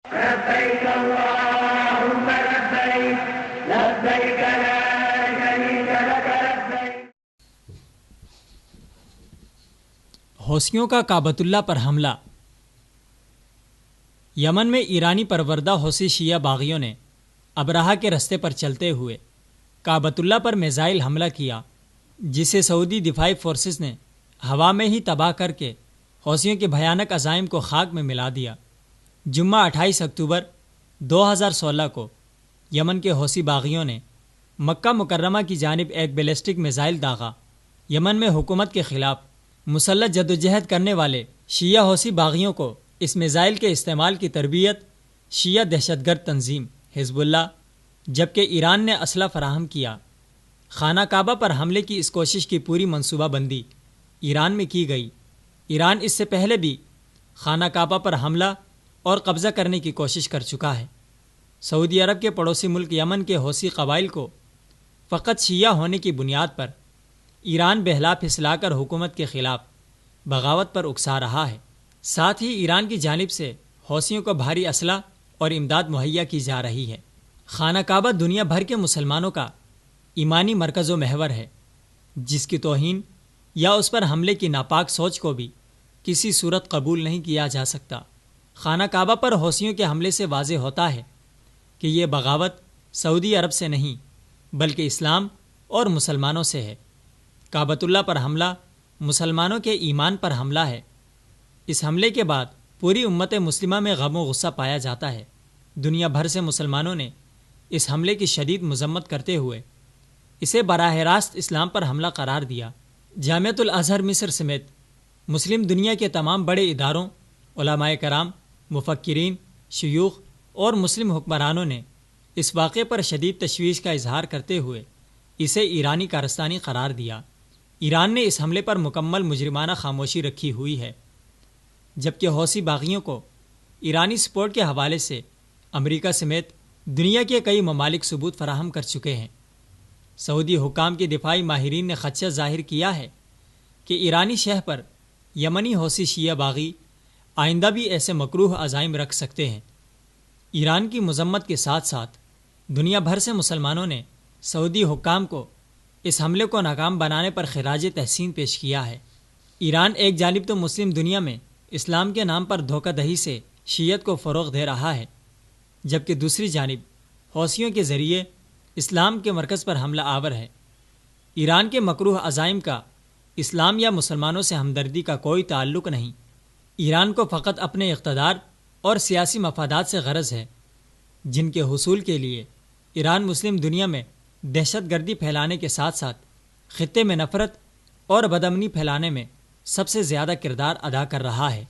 لبيك اللهم لبيك لبيك لا شريك لك لبيك. حوثیوں کا کعبۃ اللہ پر حملہ. یمن میں ایرانی پروردہ حوثی شیعہ باغیوں نے ابرہہ کے رستے پر چلتے ہوئے کعبۃ اللہ پر میزائل حملہ کیا، جسے سعودی دفاعی فورسز نے ہوا میں ہی تباہ کر کے حوثیوں کے بھیانک عزائم کو خاک میں ملا دیا. جمعہ 28 اکتوبر 2016 کو یمن کے حوثی باغیوں نے مکہ مکرمہ کی جانب ایک بیلسٹک میزائل داغا. یمن میں حکومت کے خلاف مسلح جدوجہد کرنے والے شیعہ حوثی باغیوں کو اس میزائل کے استعمال کی تربیت شیعہ دہشت گرد تنظیم حزب اللہ، جبکہ ایران نے اسلحہ فراہم کیا. خانہ کعبہ پر حملے کی اس کوشش کی پوری منصوبہ بندی ایران میں کی گئی. ایران اس سے پہلے بھی خانہ کعبہ پر حملہ اور قبضہ کرنے کی کوشش کر چکا ہے. سعودی عرب کے پڑوسی ملک یمن کے حوثی قبائل کو فقط شیعہ ہونے کی بنیاد پر ایران بہلا پھسلا کر حکومت کے خلاف بغاوت پر اکسا رہا ہے. ساتھ ہی ایران کی جانب سے حوثیوں کو بھاری اسلحہ اور امداد مہیا کی جا رہی ہے. خانہ کعبہ دنیا بھر کے مسلمانوں کا ایمانی مرکز و محور ہے، جس کی توہین یا اس پر حملے کی ناپاک سوچ کو بھی کسی صورت قبول نہیں کیا جا سکتا. خانہ کعبہ پر حوثیوں کے حملے سے واضح ہوتا ہے کہ یہ بغاوت سعودی عرب سے نہیں بلکہ اسلام اور مسلمانوں سے ہے. کعبۃ اللہ پر حملہ مسلمانوں کے ایمان پر حملہ ہے. اس حملے کے بعد پوری امت مسلمہ میں غم و غصہ پایا جاتا ہے. دنیا بھر سے مسلمانوں نے اس حملے کی شدید مذمت کرتے ہوئے اسے براہ راست اسلام پر حملہ قرار دیا. جامعۃ الازہر مصر سمیت مسلم دنیا کے تمام بڑے اداروں، علماء کرام، مفکرین، شیوخ اور مسلم حکمرانوں نے اس واقعے پر شدید تشویش کا اظہار کرتے ہوئے اسے ایرانی کارستانی قرار دیا. ایران نے اس حملے پر مکمل مجرمانہ خاموشی رکھی ہوئی ہے، جبکہ حوثی باغیوں کو ایرانی سپورٹ کے حوالے سے امریکہ سمیت دنیا کے کئی ممالک ثبوت فراہم کر چکے ہیں. سعودی حکام کے دفاعی ماہرین نے خدشہ ظاہر کیا ہے کہ ایرانی شہ پر یمنی حوثی شیعہ باغی آئندہ بھی ایسے مکروہ عزائم رکھ سکتے ہیں. ایران کی مذمت کے ساتھ ساتھ دنیا بھر سے مسلمانوں نے سعودی حکام کو اس حملے کو ناکام بنانے پر خراج تحسین پیش کیا ہے. ایران ایک جانب تو مسلم دنیا میں اسلام کے نام پر دھوکہ دہی سے شیعت کو فروغ دے رہا ہے، جبکہ دوسری جانب حوثیوں کے ذریعے اسلام کے مرکز پر حملہ آور ہے. ایران کے مکروہ عزائم کا اسلام یا مسلمانوں سے ہمدردی کا کوئی تعلق نہیں. ایران کو فقط اپنے اقتدار اور سیاسی مفادات سے غرض ہے، جن کے حصول کے لیے ایران مسلم دنیا میں دہشت گردی پھیلانے کے ساتھ ساتھ خطے میں نفرت اور بدامنی پھیلانے میں سب سے زیادہ کردار ادا کر رہا ہے.